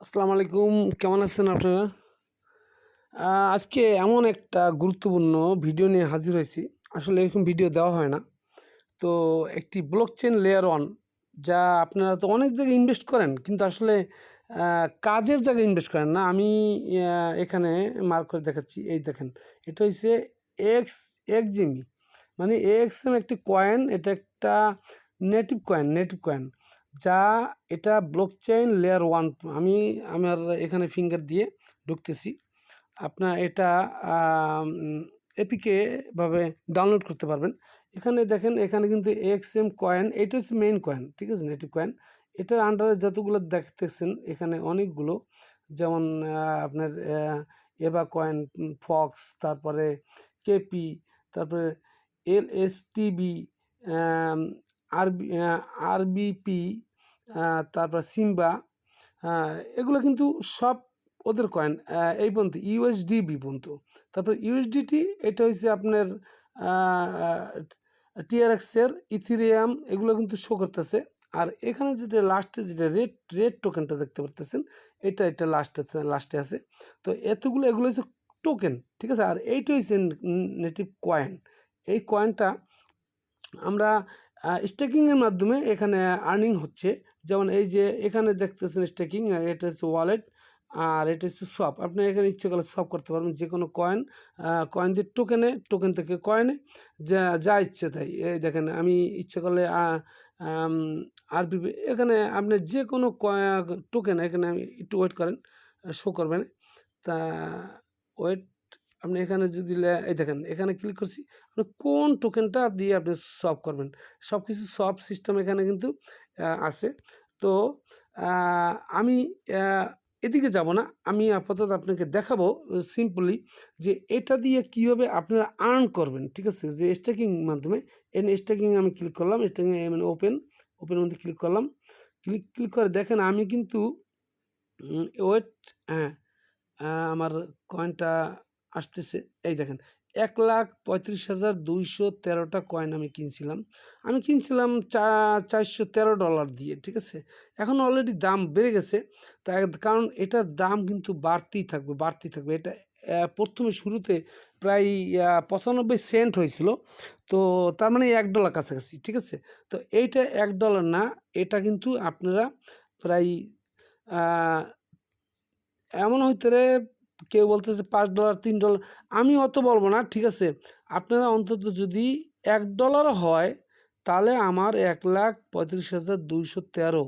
আসসালামু আলাইকুম। কেমন আছেন আপনারা? আজকে এমন একটা গুরুত্বপূর্ণ ভিডিও নিয়ে হাজির হয়েছি। আসলে এরকম ভিডিও দেওয়া হয় না। তো একটি ব্লকচেন লেয়ার 1 যা আপনারা তো অনেক জায়গায় ইনভেস্ট করেন, কিন্তু আসলে কাজের জায়গায় ইনভেস্ট করেন না। আমি এখানে মার্ক করে দেখাচ্ছি। এই দেখেন, এটা হইছে এক্সএমই, মানে এক্সএম একটি কয়েন। এটা একটা নেটিভ কয়েন যা এটা ব্লকচেন লেয়ার 1। আমি আমার এখানে ফিঙ্গার দিয়ে ঢুকতেছি। আপনার এটা এপিকে ভাবে ডাউনলোড করতে পারবেন। এখানে দেখেন, এখানে কিন্তু এক্সএম কয়েন, এটা হচ্ছে মেইন কয়েন, ঠিক আছে, নেটিভ কয়েন। এটার আন্ডারে যতগুলো দেখতেছেন এখানে অনেকগুলো, যেমন আপনার এবা কয়েন, ফক্স, তারপরে কেপি, তারপরে এলএসটিবি, আরবি আরবিপি, তারপর সিম্বা, এগুলো কিন্তু সব ওদের কয়েন। এই পর্যন্ত ইউএসডিবি পর্যন্ত। তারপর ইউএসডিটি, এটা হচ্ছে আপনার টিআরএক্সের ইথিরিয়াম, এগুলো কিন্তু শো করতেছে। আর এখানে যেটা লাস্টে, যেটা রেড রেড টোকেনটা দেখতে পারতেছেন, এটা লাস্টে আছে। তো এগুলো হচ্ছে টোকেন, ঠিক আছে। আর এইটা হচ্ছে নেটিভ কয়েন। এই কয়েনটা আমরা স্টেকিংয়ের মাধ্যমে এখানে আর্নিং হচ্ছে। যেমন এই যে এখানে দেখতেছেন স্টেকিং, এটা হচ্ছে ওয়ালেট, আর এটা হচ্ছে সোয়াপ। আপনি এখানে ইচ্ছে করলে সোয়াপ করতে পারবেন যে কোনো কয়েন দিয়ে টোকেন থেকে কয়েনে, যা ইচ্ছে তাই। এই দেখেন, আমি ইচ্ছে করলে আরবিপি, এখানে আপনি যে কোনো টোকেন, এখানে আমি একটু ওয়েট করেন, শো করবেন। তা ওয়েট, আপনি এখানে যদি এই দেখেন, এখানে ক্লিক করছি, আপনি কোন টোকেনটা দিয়ে আপনি সলভ করবেন, সব কিছু সলভ সিস্টেম এখানে কিন্তু আছে। তো আমি এদিকে যাব না, আমি আপাতত আপনাকে দেখাবো সিম্পলি যে এটা দিয়ে কীভাবে আপনারা আর্ন করবেন, ঠিক আছে। যে স্টেকিং মাধ্যমে, স্টেকিং আমি ক্লিক করলাম, স্টেকিং মানে ওপেন মধ্যে ক্লিক করলাম। ক্লিক করে দেখেন, আমি কিন্তু ওয়েট, হ্যাঁ, আমার কয়েনটা আসতেছে। এই দেখেন, 1,35,213টা কয়েন আমি কিনছিলাম। $413 দিয়ে, ঠিক আছে। এখন অলরেডি দাম বেড়ে গেছে। কারণ এটার দাম কিন্তু বাড়তেই থাকবে। এটা প্রথমে শুরুতে প্রায় 95 সেন্ট হয়েছিল। তো তার মানে $1 কাছাকাছি, ঠিক আছে। তো এইটা $1 না, এটা কিন্তু আপনারা প্রায় এমন হইতে রে, কেউ বলতেছে $5, $3। আমি অত বলবো না, ঠিক আছে। আপনারা অন্তত যদি $1 হয়, তাহলে আমার 1,35,213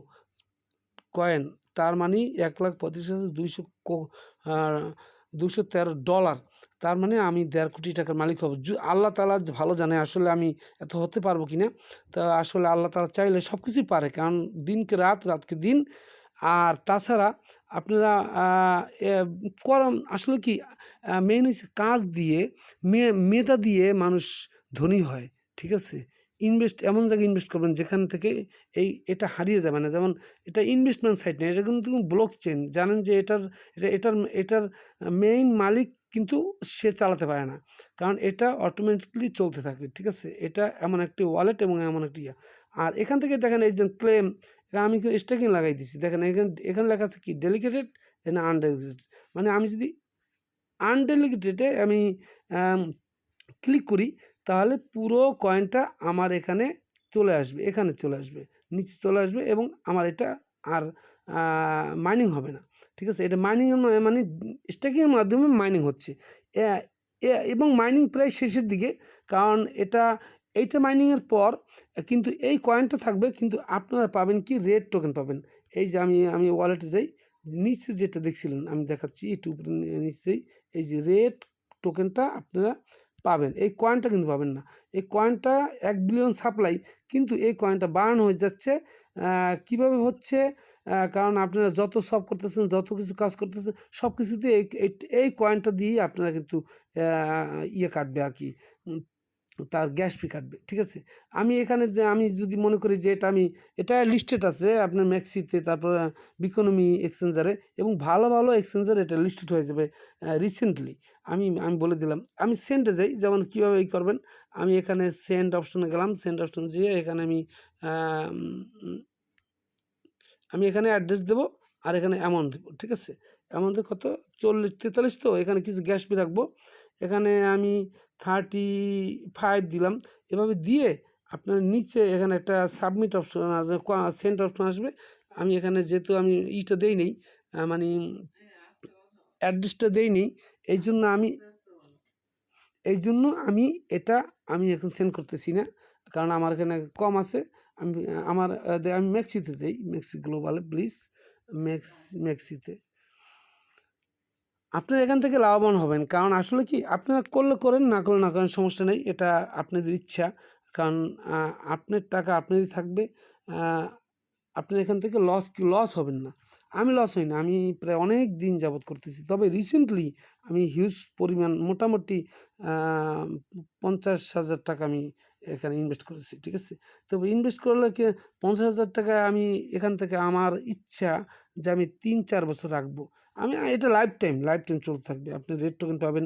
কয়েন, তার মানে 1,35,213 ডলার, তার মানে আমি 1.5 কোটি টাকার মালিক হব। আল্লাহ তাআলা ভালো জানে আসলে আমি এত হতে পারবো কিনা। তা আসলে আল্লাহ তাআলা চাইলে সব কিছুই পারে, কারণ দিনকে রাত, রাতকে দিন। আর তাছাড়া আপনারা আসলে কি, মেইন হচ্ছে কাজ দিয়ে, মেধা দিয়ে মানুষ ধনী হয়, ঠিক আছে। এমন জায়গায় ইনভেস্ট করবেন যেখান থেকে এটা হারিয়ে যাবে না। যেমন এটা ইনভেস্টমেন্ট সাইট না, এটা কিন্তু ব্লক চেন। জানেন যে এটার মেইন মালিক কিন্তু সে চালাতে পারে না, কারণ এটা অটোমেটিকলি চলতে থাকে, ঠিক আছে। এটা এমন একটি ওয়ালেট এবং এমন একটি আর এখান থেকে দেখেন, এই যে ক্লেম, আমি স্টেকিং লাগাই দিচ্ছি। দেখেন, এখানে লেখা আছে কি, ডেলিকেটেড না আনডেলিকেটেড। মানে আমি যদি আনডেলিকেটেডে আমি ক্লিক করি, তাহলে পুরো কয়েনটা আমার এখানে চলে আসবে, নিচে চলে আসবে, এবং আমার এটা আর মাইনিং হবে না, ঠিক আছে। এটা মানে স্টেকিংয়ের মাধ্যমে মাইনিং হচ্ছে। এবং মাইনিং প্রায় শেষের দিকে, কারণ এইটা মাইনিংয়ের পর কিন্তু এই কয়েনটা থাকবে, কিন্তু আপনারা পাবেন কি, রেড টোকেন পাবেন। এই যে আমি ওয়ালেটে যাই, নিচে যেটা দেখছিলেন আমি দেখাচ্ছি, একটু উপরে নিচেই এই যে রেড টোকেনটা আপনারা পাবেন। এই কয়েনটা কিন্তু পাবেন না। এই কয়েনটা 1 বিলিয়ন সাপ্লাই, কিন্তু এই কয়েনটা বার্ন হয়ে যাচ্ছে। কিভাবে হচ্ছে? কারণ আপনারা যত সব করতেছেন, যত কিছু কাজ করতেছেন, সব কিছুতে এই কয়েনটা দিয়েই আপনারা কিন্তু কাটবে আর কি, তার গ্যাস ফি কাটবে, ঠিক আছে। আমি যদি মনে করি যে এটা লিস্টেড আছে আপনার ম্যাক্সিতে, তারপর বিকোনমি এক্সচেঞ্জারে, এবং ভালো ভালো এক্সচেঞ্জারে এটা লিস্টেড হয়ে যাবে রিসেন্টলি। আমি বলে দিলাম। আমি সেন্টে যাই, যেমন কীভাবে করবেন। আমি এখানে সেন্ট অপশনে গেলাম, সেন্ট অপশনে যেয়ে এখানে আমি এখানে অ্যাড্রেস দেবো, আর এখানে অ্যামাউন্ট দেবো, ঠিক আছে? অ্যামাউন্টে কত 40-43 তো এখানে কিছু গ্যাস ফি রাখবো। এখানে আমি 35 দিলাম। এভাবে দিয়ে আপনার নিচে এখানে একটা সাবমিট অপশন আসবে, সেন্ড অপশন আসবে। আমি এখানে যেহেতু আমি ইটা দেই নেই, মানে অ্যাড্রেসটা দেই নেই, এই জন্য আমি এটা আমি এখন সেন্ড করতেছি না, কারণ আমার এখানে কম আছে। আমি আমি মেক্সিতে যাই, মেক্সি গ্লোবালে প্লিজ, মেক্সিতে আপনারা এখান থেকে লাভবান হবেন। কারণ আসলে কি আপনারা করলে করেন, না করলে না করেন, সমস্যা নেই। এটা আপনাদের ইচ্ছা। কারণ আপনার টাকা আপনারই থাকবে। আ আপনার এখান থেকে লস হবেন না। আমি লস হই না। আমি প্রায় অনেক দিন যাবৎ করতেছি। তবে রিসেন্টলি আমি হিউজ পরিমাণ মোটামুটি আ ৫০,০০০ টাকা আমি এখানে ইনভেস্ট করেছি। ঠিক আছে? তবে ইনভেস্ট করলে কি ৫০,০০০ টাকা আমি এখান থেকে আমার ইচ্ছা যে আমি ৩-৪ বছর রাখবো। এটা লাইফ টাইম চলতে থাকবে। আপনি রেড টোকেন পাবেন।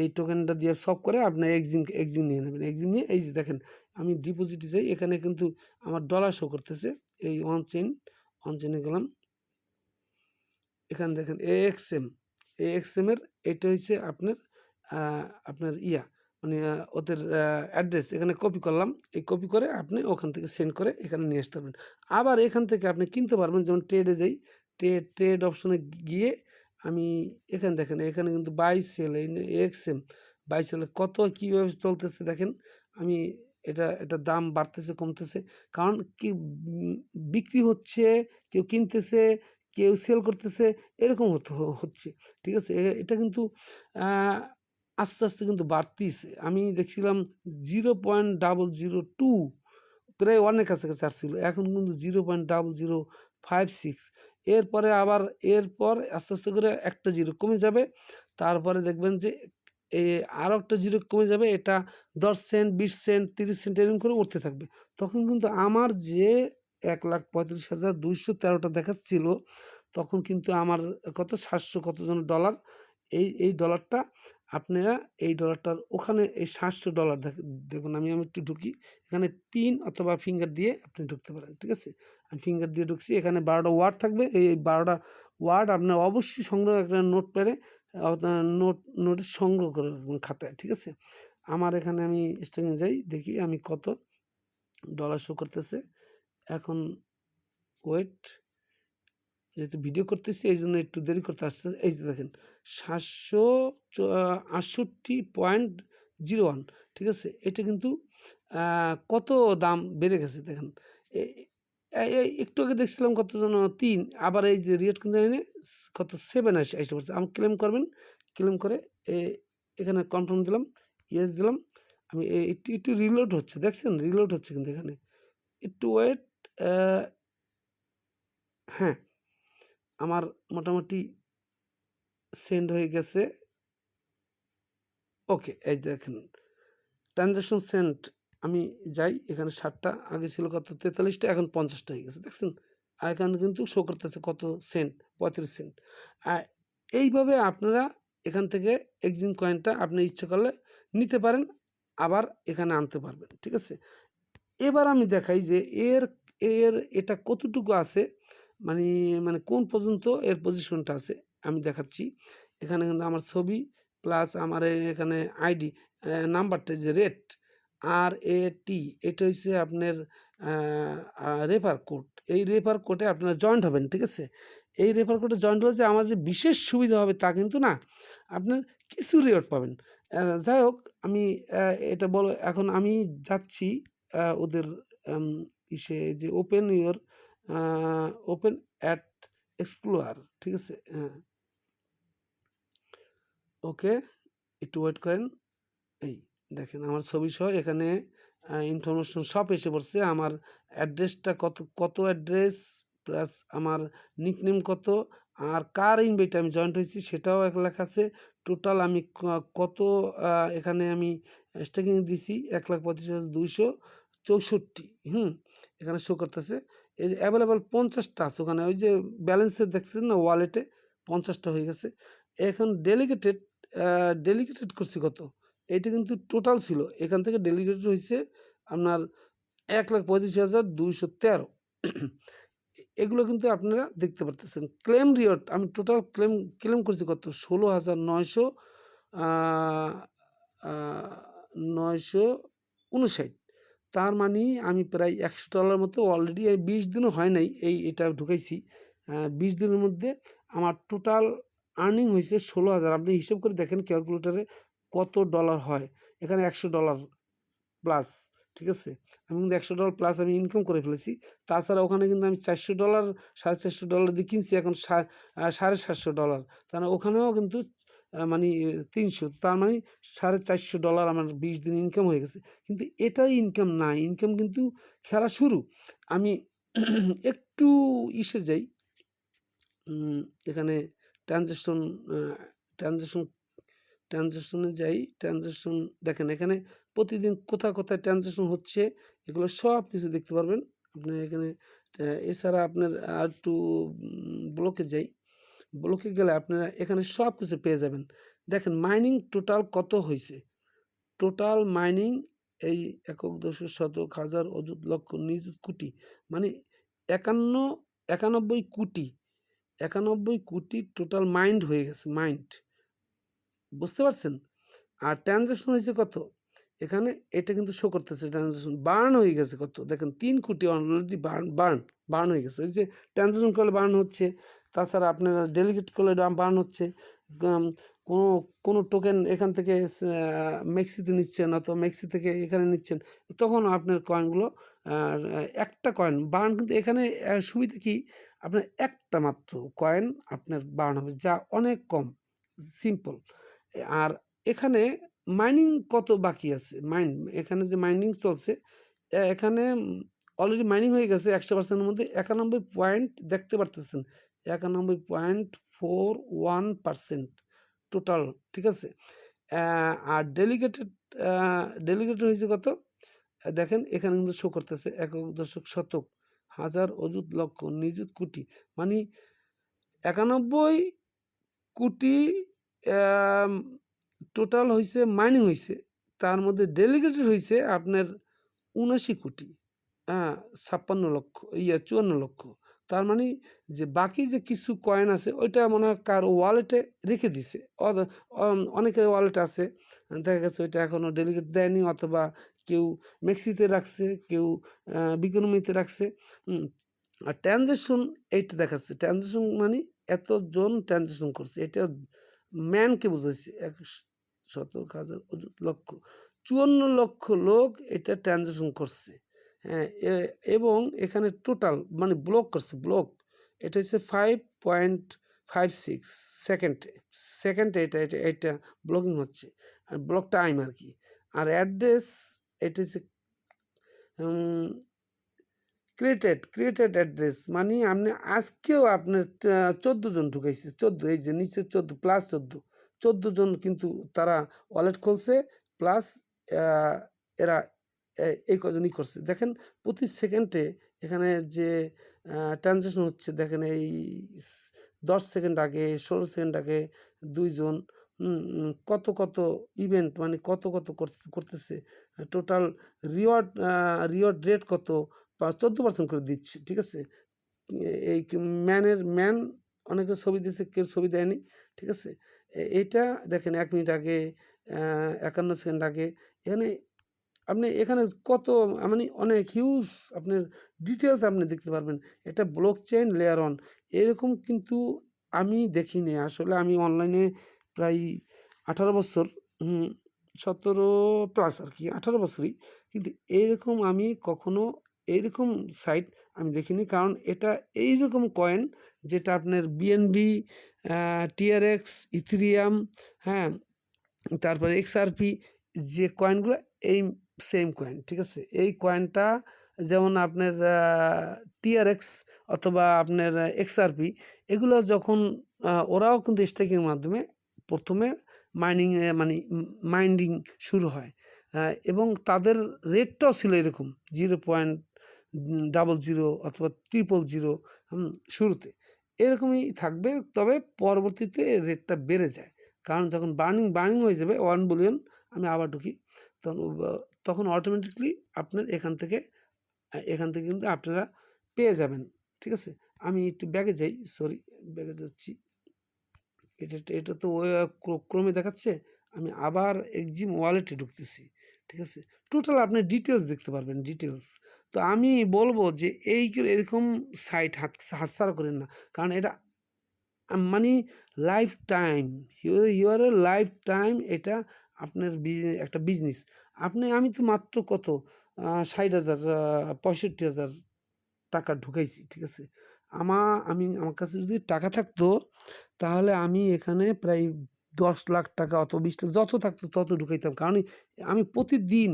এই টোকেনটা দিয়ে সব করে আপনি এক্সিম নিয়ে নেবেন। এক্সিম নিয়ে এই যে দেখেন, আমি ডিপোজিটে যাই, এখানে কিন্তু আমার ডলার শো করতেছে। এই অন চেইনে গেলাম। এখানে দেখেন AXM এর এটা হচ্ছে আপনার আপনার মানে ওদের অ্যাড্রেস এখানে কপি করলাম। এই কপি করে আপনি ওখান থেকে সেন্ড করে এখানে নিয়ে আসতে পারবেন। আবার এখান থেকে আপনি কিনতে পারবেন। যেমন ট্রেডে যাই, ট্রেড অপশনে গিয়ে আমি এখানে দেখেন, এখানে কিন্তু বাই সেল, এই AXM বাই সেলে কত কীভাবে চলতেছে দেখেন। আমি এটা দাম বাড়তেছে কমতেছে, কারণ কি বিক্রি হচ্ছে, কেউ কিনতেছে, কেউ সেল করতেছে, এরকম হচ্ছে। ঠিক আছে? এটা কিন্তু আ আস্তে, আস্তে কিন্তু বাড়তিছে। আমি দেখছিলাম 0.002 প্রায় 1 এর কাছাকাছি আসছিল। এখন কিন্তু 0.0056। এরপরে আবার এরপর আস্তে, আস্তে করে একটা 0 কমে যাবে। তারপরে দেখবেন যে আরও একটা 0 কমে যাবে। এটা ১০ সেন্ট, ২০ সেন্ট, ৩০ সেন্ট এরকম করে উঠতে থাকবে। তখন কিন্তু আমার যে ১,৩৫,২১৩ দেখাচ্ছিল, তখন কিন্তু আমার কত ৭০০ কত যেন ডলার, এই ডলারটা আপনারা এই ডলারটার ওখানে এই $700 দেখুন। আমি একটু ঢুকি। এখানে পিন অথবা ফিঙ্গার দিয়ে আপনি ঢুকতে পারেন। ঠিক আছে? আমি ফিঙ্গার দিয়ে ঢুকছি। এখানে ১২ টা ওয়ার্ড থাকবে। এই ১২ টা ওয়ার্ড আপনার অবশ্যই সংগ্রহ, একটা নোটপ্যাডে নোটে সংগ্রহ করে রাখবেন খাতায়। ঠিক আছে? আমার এখানে আমি স্ট্রিংয়ে যাই, দেখি আমি কত ডলার শো করতেছে। এখন ওয়েট, যেহেতু ভিডিও করতেছি এই জন্য একটু দেরি করতে আসছে। এই যে দেখেন ৭৬৮.01, ঠিক আছে? এটা কিন্তু কত দাম বেড়ে গেছে দেখেন। এই একটু আগে দেখছিলাম কত যেন ৩, আবার এই যে রিয়েট কিন্তু কত 7 আইসা পড়ছে। আমি ক্লেম করবেন, ক্লেম করে এখানে কনফার্ম দিলাম, ইয়েস দিলাম। আমি একটু রিলোড হচ্ছে, দেখছেন? রিলোড হচ্ছে কিন্তু এখানে। একটু ওয়েট। অ্যা হ্যাঁ, আমার মোটামুটি সেন্ড হয়ে গেছে। ওকে, এই দেখেন ট্রানজ্যাকশন সেন্ট। আমি যাই, এখানে ৭ টা, আগে ছিল কত ৪৩ টা, এখন ৫০ টা হয়ে গেছে, দেখছেন? আর এখানে কিন্তু শো করতেছে কত সেন্ট, ৩৫ সেন্ট। এইভাবে আপনারা এখান থেকে এক্সিম কয়েনটা আপনি ইচ্ছা করলে নিতে পারেন, আবার এখানে আনতে পারবেন। ঠিক আছে? এবার আমি দেখাই যে এর এর এটা কতটুকু আছে, মানে মানে কোন পর্যন্ত এর পজিশনটা আছে আমি দেখাচ্ছি। এখানে কিন্তু আমার ছবি প্লাস আমার এখানে আইডি নাম্বারটা যে রেট RAT, এটা হচ্ছে আপনার রেফার কোড। এই রেফার কোডে আপনারা জয়েন্ট হবেন। ঠিক আছে? এই রেফার কোডে জয়েন্ট হলে যে আমার যে বিশেষ সুবিধা হবে তা কিন্তু না। আপনার কিছু রিওয়ার্ড পাবেন। যাই হোক, আমি এটা এখন আমি যাচ্ছি ওদের আম যে আ ওপেন অ্যাট এক্সপ্লোরার, ঠিক আছে? হ্যাঁ, ওকে, একটু ওয়েট করেন। এই দেখেন আমার ছবি সহ এখানে ইনফরমেশন সব এসে পড়ছে। আমার অ্যাড্রেসটা কত অ্যাড্রেস, প্লাস আমার নিকনেম কত, আর কার ইনভাইটে আমি জয়েন্ট হয়েছি সেটাও লেখা আছে। টোটাল আমি কত এখানে আমি স্টেকিং দিছি ১,৩৫,২৬৪। এখানে শো করতেছে। এই যে অ্যাভেলেবল ৫০ টা আছে ওখানে। ওই যে ব্যালেন্সে দেখছেন না ওয়ালেটে ৫০ টা হয়ে গেছে। এখন ডেলিগেটেড করছি কত? এইটা কিন্তু টোটাল ছিল। এখান থেকে ডেলিগেটেড হইছে আপনার ১,৩৫,২১৩। এগুলো কিন্তু আপনারা দেখতে পারতেছেন। ক্লেম রিওয়ার্ড আমি টোটাল ক্লেম করেছি কত? ১৬,৯০০ আ আ ৯৫৯। তার মানে আমি প্রায় $১০০ মতো অলরেডি এই ২০ দিনও হয় নাই এটা ঢুকাইছি। ২০ দিনের মধ্যে আমার টোটাল আর্নিং হইছে ১৬,০০০। আপনি হিসাব করে দেখেন ক্যালকুলেটরে কত ডলার হয়। এখানে $১০০ প্লাস, ঠিক আছে? আমি কিন্তু $১০০ প্লাস আমি ইনকাম করে ফেলেছি। তাছাড়া ওখানে কিন্তু আমি $৪০০ $৪৫০ দিয়ে কিনছি, এখন $৭৫০। তার মানে ওখানেও কিন্তু মানে ৩০০, তার মানে $৪৫০ আমার ২০ দিন ইনকাম হয়ে গেছে। কিন্তু এটাই ইনকাম না, ইনকাম কিন্তু খেলা শুরু। আমি একটু ইসে যাই, এখানে ট্রানজ্যাকশন আ ট্রানজ্যাকশন ট্রানজ্যাকশনে যাই। ট্রানজ্যাকশন দেখেন এখানে প্রতিদিন কোথায়, কোথায় ট্রানজ্যাকশন হচ্ছে এগুলো সব কিছু দেখতে পারবেন। আপনার এখানে এছাড়া আপনার আরেকটু ব্লকে যাই। ব্লকে গেলে আপনারা এখানে সব কিছু পেয়ে যাবেন। দেখেন মাইনিং টোটাল কত হইছে। টোটাল মাইনিং এই একক, দশক, শতক, হাজার, অযুত, লক্ষ, নিযুত, কোটি, মানে ৯১ কোটি, ৯১ কোটি টোটাল মাইন্ড হয়ে গেছে, মাইন্ড। বুঝতে পারছেন? আর ট্রানজ্যাকশন হয়েছে কত? এখানে এটা কিন্তু শো করতেছে ট্রানজ্যাকশন। বার্ন হয়ে গেছে কত? দেখেন ৩ কোটি অলরেডি বার্ন হয়ে গেছে। ওই যে ট্রানজ্যাকশন করলে বার্ন হচ্ছে, তাছাড়া আপনারা ডেলিগেট করলে বার্ন হচ্ছে। আম কোনো কোনো টোকেন এখান থেকে মেক্সিতে নিচ্ছেন অথবা মেক্সি থেকে এখানে নিচ্ছেন, তখন আপনার কয়েনগুলো একটা কয়েন বার্ন, কিন্তু এখানে সুবিধা কি? আপনার একটা মাত্র কয়েন আপনার বার্ন হবে, যা অনেক কম, সিম্পল। আর এখানে মাইনিং কত বাকি আছে? এখানে যে মাইনিং চলছে, এখানে অলরেডি মাইনিং হয়ে গেছে ১০০% এর মধ্যে ৯১ পয়েন্ট দেখতে পারতেছেন। ৯১.41% টোটাল, ঠিক আছে? আর আ ডেলিগেটেড হয়েছে কত? দেখেন এখানে কিন্তু শো করতেছে একক, দশক, শতক, হাজার, অযুত, লক্ষ, নিযুত, কোটি। মানে ৯১ কোটি অ্যাম টোটাল হইছে, মাইনিং হইছে। তার মধ্যে ডেলিগেটেড হইছে আপনার ৭৯ কোটি, হ্যাঁ, ৫৪ লক্ষ। তার মানে যে বাকি যে কিছু কয়েন আছে ওইটা মনে হয় কারো ওয়ালেটে রেখে দিছে। অনেকের ওয়ালেট আছে। দেখা গেছে ওইটা এখনো ডেলিগেট দেয়নি, অথবা কেউ মেক্সিতে রাখছে, কেউ বিকোনমিতে রাখছে। হুম। আর ট্রানজ্যাকশন এইটা দেখাচ্ছে। ট্রানজ্যাকশন মানে এতজন ট্রানজ্যাকশন করছে। এটা ম্যানকে বুঝাইছে। শতক, হাজার, অযুত, লক্ষ। ৫৪ লক্ষ লোক এটা ট্রানজ্যাকশন করছে। হ্যাঁ, এবং এখানে টোটাল মানে ব্লক করছে, ব্লক। এটা হচ্ছে 5.56 সেকেন্ডে এটা ব্লকিং হচ্ছে। আর ব্লক টাইম আরকি। আর অ্যাড্রেস এটা হচ্ছে উম ক্রিয়েটেড অ্যাড্রেস, মানে আপনি আজকেও আপনার ১৪ জন ঢুকাইছে। ১৪, এই যে নিচে ১৪ প্লাস ১৪। ১৪ জন কিন্তু তারা ওয়ালেট খুলছে, প্লাস আ এরা এই কজনই করছে। দেখেন প্রতি সেকেন্ডে এখানে যে ট্রানজ্যাকশন হচ্ছে, দেখেন এই স ১০ সেকেন্ড আগে, ১৬ সেকেন্ড আগে ২ জন, কত ইভেন্ট, মানে কত করতেছে। টোটাল রিওয়ার্ড রেট কত? ১৪% করে দিচ্ছে, ঠিক আছে? এই ম্যান অনেকে ছবি দিছে, কেউ ছবি দেয়নি, ঠিক আছে? এইটা দেখেন ১ মিনিট আগে, ৫১ সেকেন্ড আগে, এখানে আপনি এখানে কত, মানে অনেক হিউজ আপনার ডিটেইলস আপনি দেখতে পারবেন। এটা ব্লকচেইন লেয়ার অন। এরকম কিন্তু আমি দেখিনি। আসলে আমি অনলাইনে প্রায় ১৮ বছর, হুম, ১৭ প্লাস আরকি, ১৮ বছরই। কিন্তু এইরকম আমি কখনো এইরকম সাইট আমি দেখিনি। কারণ এটা এইরকম কয়েন যেটা আপনার BNB, TRX, ইথেরিয়াম, হ্যাঁ? তারপরে XRP যে কয়েনগুলো, এই সেম কয়েন, ঠিক আছে? এই কয়েনটা যেমন আপনার TRX অথবা আপনার XRP, এগুলো যখন ওরাও কিন্তু স্টেকিং এর মাধ্যমে ১ম এ মানে মাইনিং শুরু হয়। এবং তাদের রেটটাও ছিল এরকম 0.00 অথবা 0.000, শুরুতে। এরকমই থাকবে, তবে পরবর্তীতে রেটটা বেড়ে যায়। কারণ যখন বার্নিং হয়ে যাবে 1 বিলিয়ন, আমি আবার ঢুকি, তখন তখন অটোমেটিক্যালি আপনার এখান থেকে কিন্তু আপনারা পেয়ে যাবেন, ঠিক আছে? আমি একটু ব্যাগে যাই, সরি ব্যাগে যাচ্ছি। এটা তো ক্রমে দেখাচ্ছে। আমি আবার এক্সিম ওয়ালেটে ঢুকতেছি। ঠিক আছে? টোটাল আপনি ডিটেইলস দেখতে পারবেন, ডিটেইলস। তো আমি বলব যে এরকম সাইট হাতছাড়া করেন না। কারণ এটা মানে life time, you are a life time এটা আপনার একটা বিজনেস। আমি তো মাত্র কত ৬০,০০০ ৬৫,০০০ টাকা ঢুকাইছি। ঠিক আছে? আমার কাছে যদি টাকা থাকতো তাহলে আমি এখানে প্রায় ১০,০০,০০০ টাকা অথবা ২০ যত থাকতো তত ঢুকাইতাম। কারণ আমি প্রতিদিন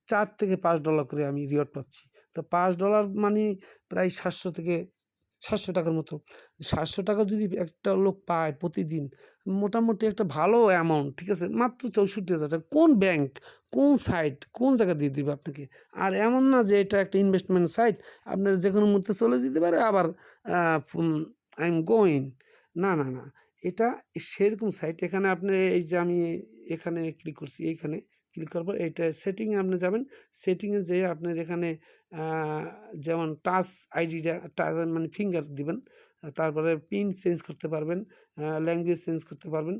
$৪ থেকে $৫ করে আমি রিওয়ার্ড পাচ্ছি। তো $৫ মানে প্রায় ৭০০ টাকার মতো। ৳৭০০ যদি একটা লোক পায় প্রতিদিন, মোটামুটি একটা ভালো অ্যামাউন্ট, ঠিক আছে? মাত্র ৬৪,০০০ টাকা। কোন ব্যাংক, কোন সাইট, কোন জায়গা দিয়ে দিবে আপনাকে? আর এমন না যে এটা একটা ইনভেস্টমেন্ট সাইট, আপনার যেকোনো মুহূর্তে চলে যেতে পারে আবার আ ফুম আই এম গোইং। না, না, না। এটা সেরকম সাইট। এখানে আপনি এই যে আমি এখানে ক্লিক করছি, এইখানে ক্লিক করার পর এইটা সেটিং এ আপনি যাবেন। সেটিং এ যেয়ে আপনার এখানে আ যেমন টাচ আইডিটা মানে ফিঙ্গার দিবেন। তারপরে পিন চেঞ্জ করতে পারবেন, ল্যাঙ্গুয়েজ চেঞ্জ করতে পারবেন,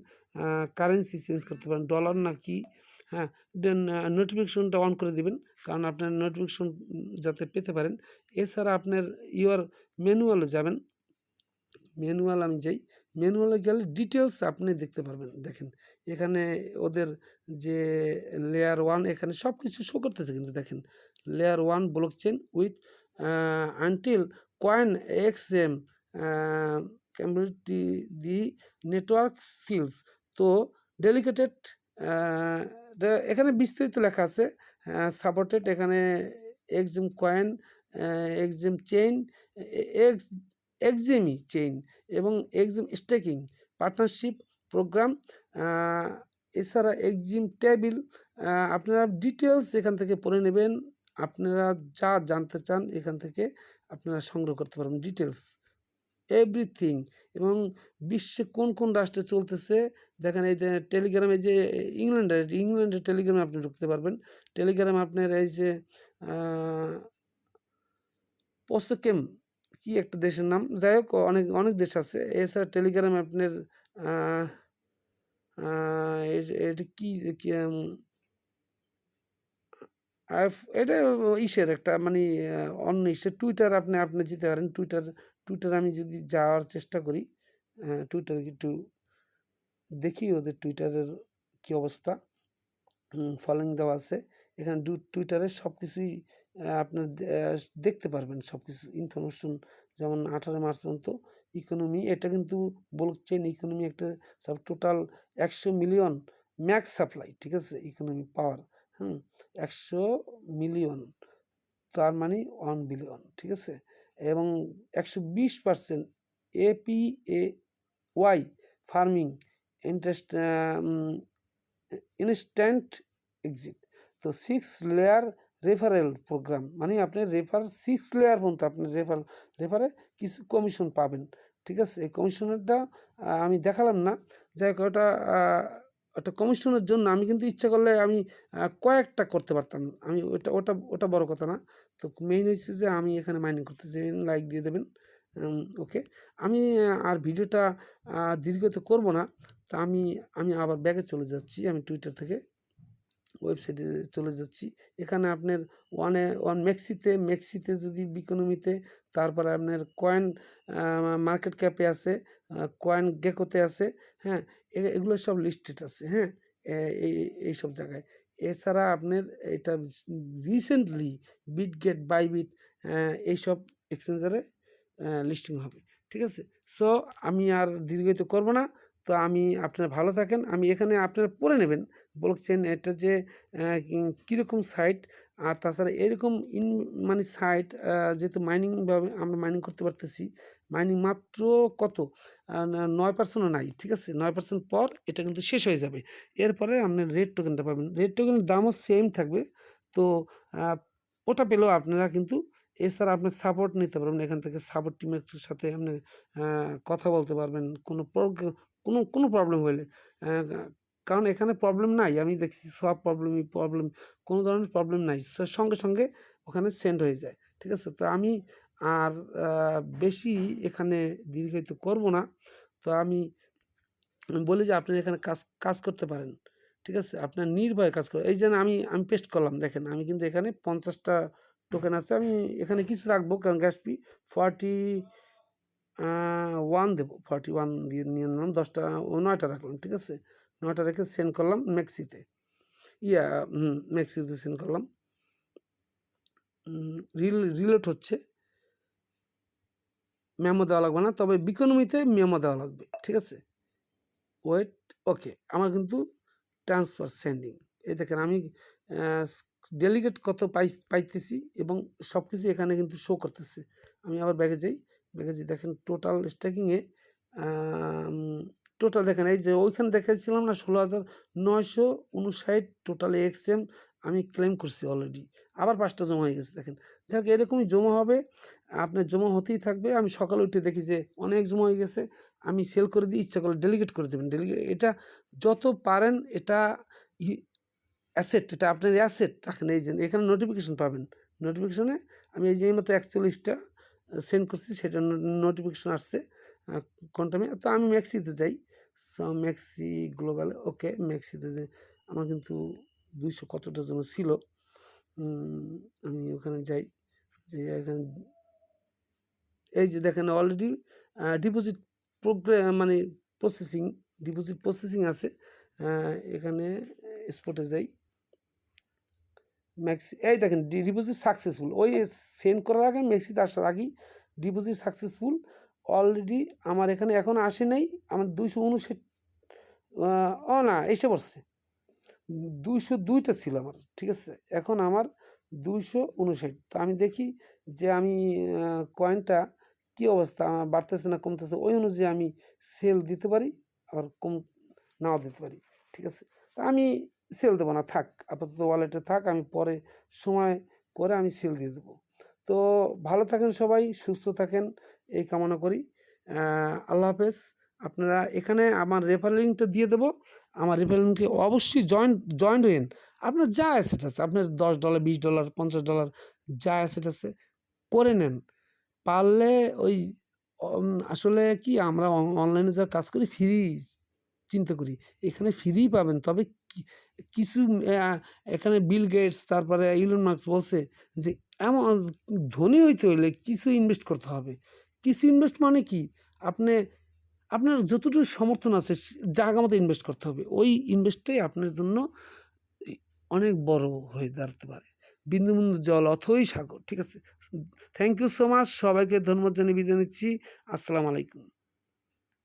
কারেন্সি চেঞ্জ করতে পারেন, ডলার না কি, হ্যাঁ? দেন নোটিফিকেশনটা অন করে দিবেন। কারণ আপনার নোটিফিকেশন যাতে পেতে পারেন। এছাড়া আপনার ম্যানুয়ালে যাবেন। ম্যানুয়াল আমি যাই। ম্যানুয়ালে গেলে ডিটেইলস আপনি দেখতে পারবেন। দেখেন, এখানে ওদের যে লেয়ার 1 এখানে সবকিছু শো করতেছে কিন্তু দেখেন। Layer 1 blockchain with a until coin XM a community the network fields. তো ডেলিগেটেড আ এখানে বিস্তারিত লেখা আছে। সাপোর্টেড এখানে এক্সএম কয়েন, আ এক্সএম চেইন, এক্স এক্সিমি চেইন এবং এক্সিম স্টেকিং পার্টনারশিপ প্রোগ্রাম, আ এছাড়া এক্সিম টেবিল, আপনারা ডিটেইলস এখান থেকে পড়ে নেবেন। আপনারা যা জানতে চান এখান থেকে আপনারা সংগ্রহ করতে পারবেন ডিটেইলস, এভরিথিং। এবং বিশ্বে কোন রাষ্ট্রে চলতেছে দেখেন। এই যে টেলিগ্রামে যে ইংল্যান্ডের টেলিগ্রামে আপনি ঢুকতে পারবেন। টেলিগ্রামে আপনার এই যে আ পসকেম কি একটা দেশের নাম। যাই হোক অনেক দেশ আছে। এছাড়া টেলিগ্রামে আপনার আ আ এটা কি কি এটা ইসের একটা মানে অন্য ইসের টুইটার আপনি যেতে পারেন। টুইটার আমি যদি যাওয়ার চেষ্টা করি, টুইটার একটু দেখি ওদের টুইটারের কি অবস্থা। ফলোইং দেওয়া আছে। এখানে টুইটারে সবকিছুই আপনার দেখতে পারবেন সবকিছু ইনফরমেশন। যেমন 18 মার্চ পর্যন্ত ইকোনমি এটা কিন্তু ব্লকচেইন ইকোনমি একটা টোটাল ১০০ মিলিয়ন ম্যাক্স সাপ্লাই, ঠিক আছে? ইকোনমি পাওয়ার, হুম? ১০০ মিলিয়ন তার মানে 1 বিলিয়ন, ঠিক আছে? এবং ১২০% APAY farming interest instant exit. তো 6 লেয়ার রেফারেল প্রোগ্রাম মানে আপনি 6 লেয়ার পর্যন্ত আপনি রেফারে কিছু কমিশন পাবেন। ঠিক আছে? এই কমিশনেরটা আমি দেখালাম না। যাই হোক ওটা কমিশনের জন্য আমি কিন্তু ইচ্ছা করলে আমি কয়েকটা করতে পারতাম। আমি ওটা বড় কথা না। তো মেইন হইছে যে আমি এখানে মাইনিং করতেছি। লাইক দিয়ে দেবেন। ওকে। আমি আর ভিডিওটা দীর্ঘায়িত করব না। তো আমি আবার ব্যাকে চলে যাচ্ছি। আমি টুইটার থেকে ওয়েবসাইটে চলে যাচ্ছি। এখানে আপনার মেক্সিতে যদি ইকোনমিতে, তারপরে আপনার কয়েন মার্কেট ক্যাপে আছে, কয়েন গেকোতে আছে, হ্যাঁ? এগুলো সব লিস্টেড আছে, হ্যাঁ? এ এই এইসব জায়গায়। এছাড়া আপনার এটা রিসেন্টলি বিটগেট, বাইবিট এইসব এক্সচেঞ্জারে লিস্টিং হবে। ঠিক আছে? সো আমি আর দীর্ঘায়িত করব না। তো আপনারা ভালো থাকেন। আমি এখানে আপনারা পড়ে নেবেন ব্লকচেইন এটা যে কীরকম সাইট। আর তাছাড়া এরকম মানে সাইট যেহেতু ভাবে আমরা মাইনিং করতে পারতেছি। মাইনিং মাত্র কত 9% ও নাই। ঠিক আছে? 9% পর এটা কিন্তু শেষ হয়ে যাবে। এরপরে আপনার রেড টোকেনটা পাবেন। রেড টোকেনের দামও সেম থাকবে। তো আ ওটা পেলেও আপনারা কিন্তু এছাড়া আপনার সাপোর্ট নিতে পারবেন। এখান থেকে সাপোর্ট টিমের সাথে আপনি আ কথা বলতে পারবেন। কোনো প্রবলেম হইলে। অ্যা কারণ এখানে প্রবলেম নাই। আমি দেখছি সব প্রবলেম কোনো ধরনের প্রবলেম নাই। সঙ্গে ওখানে সেন্ড হয়ে যায়। ঠিক আছে? তো আর বেশি এখানে দীর্ঘায়িত করব না। তো আমি বলি যে আপনি এখানে কাজ করতে পারেন। ঠিক আছে? আপনার নির্ভয়ে কাজ করেন। এই যে আমি পেস্ট করলাম দেখেন, আমি কিন্তু এখানে ৫০ টা টোকেন আছে। আমি এখানে কিছু রাখবো কারণ গ্যাস ফি 41 দেবো। 41 দিয়ে নিয়ে নিলাম ১০ টা ৯ টা রাখলাম। ঠিক আছে? ৯ টা রেখে সেন্ড করলাম মেক্সিতে। মেক্সিতে সেন্ড করলাম। রিলোড হচ্ছে। মেমো দেওয়া লাগবে না। তবে বিকোনমিতে মেমো দেওয়া লাগবে। ঠিক আছে? ওয়েট ওকে। আমার কিন্তু ট্রান্সফার সেন্ডিং। এই দেখেন আমি ডেলিগেট কত পাইতেছি এবং সবকিছু এখানে কিন্তু শো করতেছে। আমি আবার ব্যাগে যাই। দেখেন টোটাল স্ট্যাকিংয়ে টোটাল দেখেন এই যে ওইখানে দেখাচ্ছিলাম না ১৬,৯৫৯ টোটাল এক্সএম আমি ক্লেম করছি অলরেডি। আবার ৫ টা জমা হয়ে গেছে দেখেন। যাক এরকমই জমা হবে, আপনার জমা হতেই থাকবে। আমি সকালে উঠে দেখি যে অনেক জমা হয়ে গেছে। আমি সেল করে দিই, ইচ্ছা করলে ডেলিগেট করে দেবেন। এটা যত পারেন এটা অ্যাসেট, এটা আপনার অ্যাসেট রাখেন। এই যে এখানে নোটিফিকেশন পাবেন। নোটিফিকেশনে আমি এই যে এইমাত্র ৪১টা সেন্ড করছি, সেটা নোটিফিকেশন আসছে কোয়ান্টামে। তো আমি মেক্সিতে যাই। সো মেক্সি গ্লোবালে ওকে, মেক্সিতে যে আমার কিন্তু ২০০ কতটা যেন ছিল। আমি ওখানে যাই, যে এখানে এই যে দেখেন অলরেডি ডিপোজিট মানে ডিপোজিট প্রসেসিং আছে। এখানে স্পটে যাই। এই দেখেন ডিপোজিট সাকসেসফুল। ওই সেন্ড করার আগে মেক্সিতে আসার আগেই ডিপোজিট সাকসেসফুল অলরেডি আমার এখানে এখনও আসে নাই। আমার ২৫৯ না এসে পড়ছে। ২০২টা ছিল আমার। ঠিক আছে? এখন আমার ২৫৯। তো আমি দেখি যে আমি কয়েনটা কী অবস্থা, আমার বাড়তেছে না কমতেছে, ওই অনুযায়ী আমি সেল দিতে পারি, আবার নাও দিতে পারি। ঠিক আছে? তো আমি সেল দেবো না, থাক আপাতত ওয়ালেটে থাক, আমি পরে সময় করে আমি সেল দিয়ে দেবো। তো ভালো থাকেন সবাই, সুস্থ থাকেন এই কামনা করি। আল্লাহ হাফেজ। আপনারা এখানে আমার রেফারেল লিঙ্কটা দিয়ে দেবো। আমার রেফারেল লিঙ্কে অবশ্যই জয়েন্ট হইয়েন। আপনার যা অ্যাসেট আছে, আপনার $10, $20, $50 যা অ্যাসেট আছে করে নেন। পারলে ওই আসলে কি আমরা অনলাইনে যারা কাজ করি ফ্রি চিন্তা করি। এখানে ফ্রিই পাবেন। তবে কিছু এখানে বিল গেটস তারপরে ইলন মাস্ক বলছে যে এমন ধনী হইতে হইলে কিছু ইনভেস্ট করতে হবে। কিছু ইনভেস্ট মানে কি? আপনার যতটুকু সমর্থন আছে জায়গা মতো ইনভেস্ট করতে হবে। ওই ইনভেস্টটাই আপনার জন্য অনেক বড় হয়ে দাঁড়াতে পারে। বিন্দু, বিন্দু জল অথই সাগর। ঠিক আছে? Thank you so much. সবাইকে ধন্যবাদ জানিয়ে বিদায় নিচ্ছি। আসসালামু আলাইকুম।